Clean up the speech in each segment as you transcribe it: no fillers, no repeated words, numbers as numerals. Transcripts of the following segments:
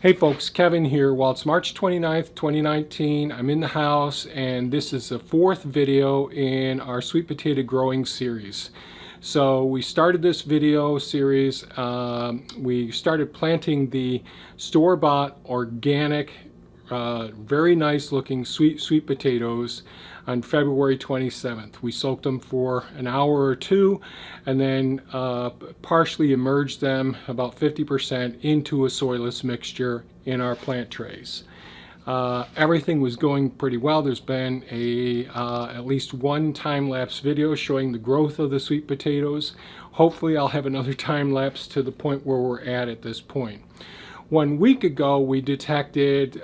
Hey folks, Kevin here. Well, it's March 29th, 2019. I'm in the house and this is the fourth video in our sweet potato growing series. So we started this video series, we started planting the store-bought organic, very nice looking sweet potatoes on February 27th. We soaked them for an hour or two and then partially immersed them about 50% into a soilless mixture in our plant trays. Everything was going pretty well. There's been at least one time-lapse video showing the growth of the sweet potatoes. Hopefully I'll have another time-lapse to the point where we're at this point. 1 week ago we detected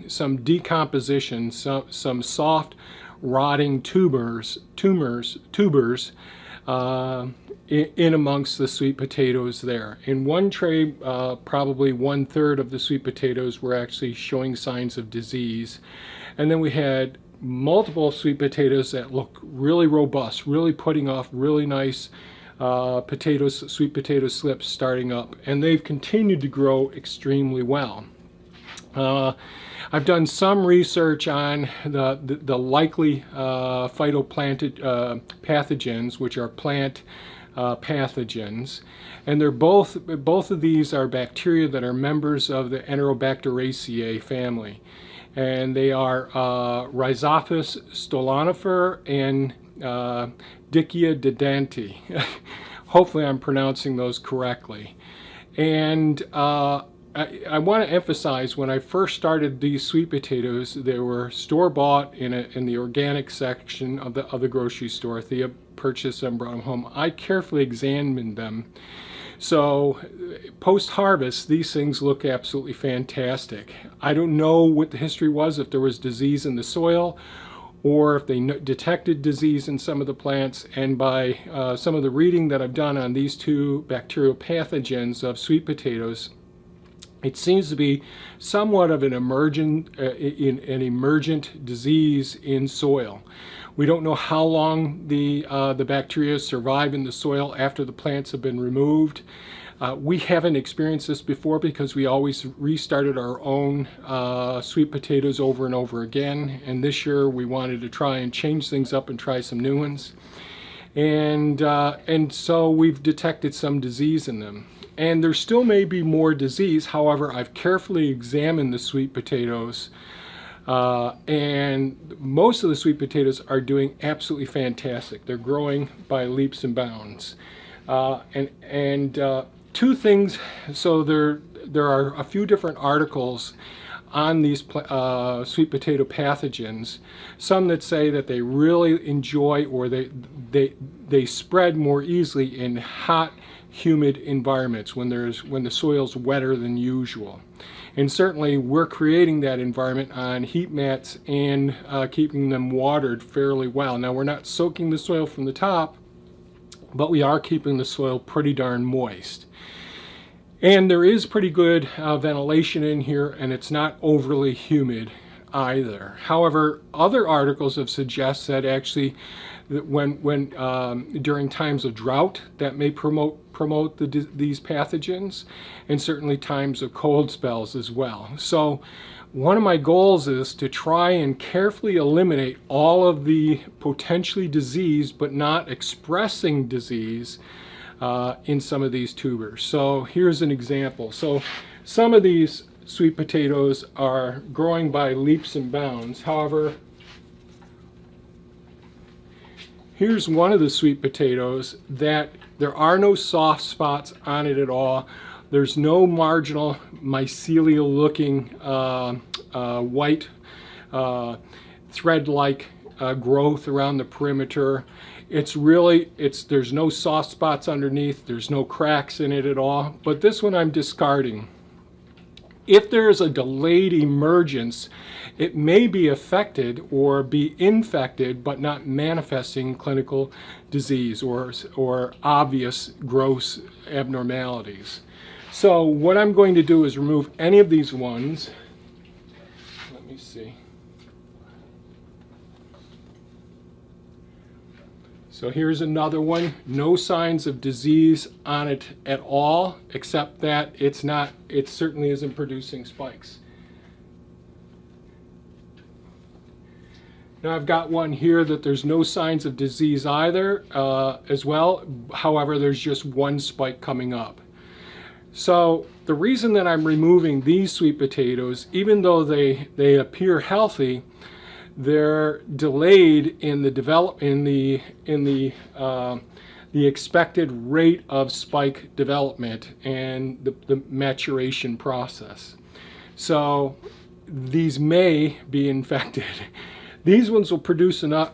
some decomposition, some soft rotting tubers in amongst the sweet potatoes there. In one tray, probably 1/3 of the sweet potatoes were actually showing signs of disease. And then we had multiple sweet potatoes that look really robust, really putting off really nice sweet potato slips starting up. And they've continued to grow extremely well. I've done some research on the likely phytopathogens, which are plant pathogens, and they're both of these are bacteria that are members of the Enterobacteriaceae family, and they are Rhizopus, stolonifer, and Dickeya, dadantii. Hopefully I'm pronouncing those correctly. And I want to emphasize, when I first started these sweet potatoes, they were store-bought in the organic section of the grocery store. Thea purchased them, brought them home. I carefully examined them. So post-harvest, these things look absolutely fantastic. I don't know what the history was, if there was disease in the soil or if they detected disease in some of the plants. And by some of the reading that I've done on these two bacterial pathogens of sweet potatoes, it seems to be somewhat of an emergent disease in soil. We don't know how long the bacteria survive in the soil after the plants have been removed. We haven't experienced this before because we always restarted our own sweet potatoes over and over again. And this year we wanted to try and change things up and try some new ones. And so we've detected some disease in them. And there still may be more disease. However, I've carefully examined the sweet potatoes, and most of the sweet potatoes are doing absolutely fantastic. They're growing by leaps and bounds. Two things, so there are a few different articles on these sweet potato pathogens. Some that say that they really enjoy, or they spread more easily in hot, humid environments, when the soil's wetter than usual. And certainly we're creating that environment on heat mats and keeping them watered fairly well. Now, we're not soaking the soil from the top, but we are keeping the soil pretty darn moist. And there is pretty good ventilation in here, and it's not overly humid either. However, other articles have suggested that actually when during times of drought, that may promote these pathogens, and certainly times of cold spells as well. So one of my goals is to try and carefully eliminate all of the potentially diseased but not expressing disease in some of these tubers. So here's an example. So some of these sweet potatoes are growing by leaps and bounds. However, here's one of the sweet potatoes that there are no soft spots on it at all. There's no marginal mycelial looking white thread-like growth around the perimeter. There's no soft spots underneath. There's no cracks in it at all. But this one I'm discarding. If there is a delayed emergence, it may be affected or be infected but not manifesting clinical disease or obvious gross abnormalities. So what I'm going to do is remove any of these ones. Let me see. So here's another one. No signs of disease on it at all, except that it certainly isn't producing spikes. Now I've got one here that there's no signs of disease either as well. However, there's just one spike coming up. So the reason that I'm removing these sweet potatoes, even though they appear healthy, they're delayed in the expected rate of spike development and the maturation process. So these may be infected. These ones will produce enough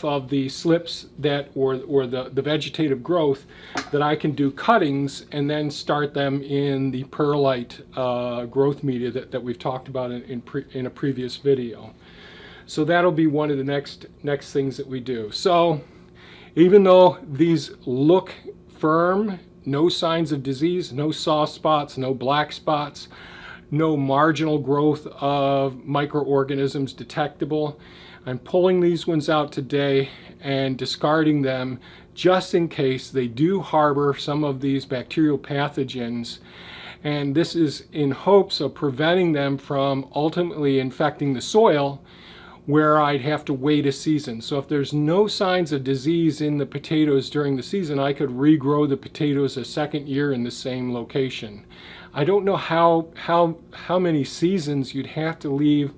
of the slips or the vegetative growth that I can do cuttings and then start them in the perlite growth media that we've talked about in a previous video. So that'll be one of the next things that we do. So even though these look firm, no signs of disease, no soft spots, no black spots, no marginal growth of microorganisms detectable, I'm pulling these ones out today and discarding them just in case they do harbor some of these bacterial pathogens. And this is in hopes of preventing them from ultimately infecting the soil, where I'd have to wait a season. So if there's no signs of disease in the potatoes during the season, I could regrow the potatoes a second year in the same location. I don't know how many seasons you'd have to leave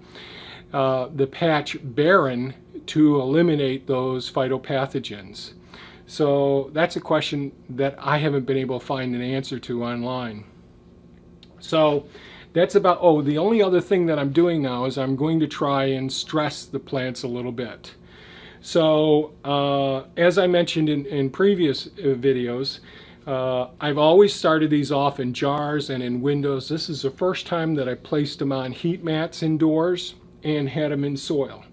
the patch barren to eliminate those phytopathogens. So that's a question that I haven't been able to find an answer to online. So that's about, the only other thing that I'm doing now is I'm going to try and stress the plants a little bit. So as I mentioned in previous videos, I've always started these off in jars and in windows. This is the first time that I placed them on heat mats indoors and had them in soil.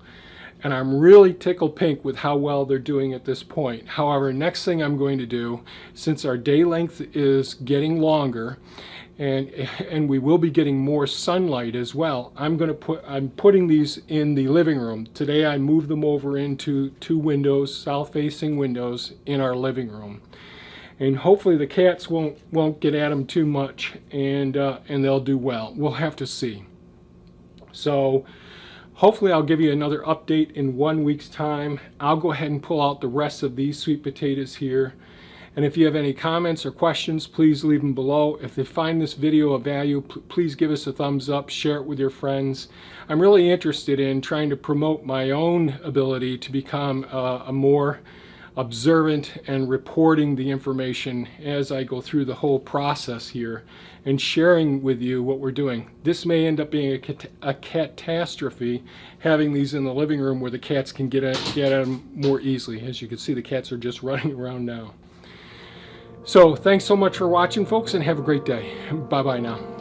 And I'm really tickled pink with how well they're doing at this point. However, next thing I'm going to do, since our day length is getting longer and we will be getting more sunlight as well, I'm putting these in the living room. Today I moved them over into 2 windows, south-facing windows in our living room. And hopefully the cats won't get at them too much, and they'll do well. We'll have to see. So hopefully I'll give you another update in 1 week's time. I'll go ahead and pull out the rest of these sweet potatoes here. And if you have any comments or questions, please leave them below. If they find this video of value, please give us a thumbs up, share it with your friends. I'm really interested in trying to promote my own ability to become a more observant and reporting the information as I go through the whole process here and sharing with you what we're doing. This may end up being a catastrophe, having these in the living room where the cats can get at them more easily. As you can see, the cats are just running around now. So thanks so much for watching, folks, and have a great day. Bye-bye now.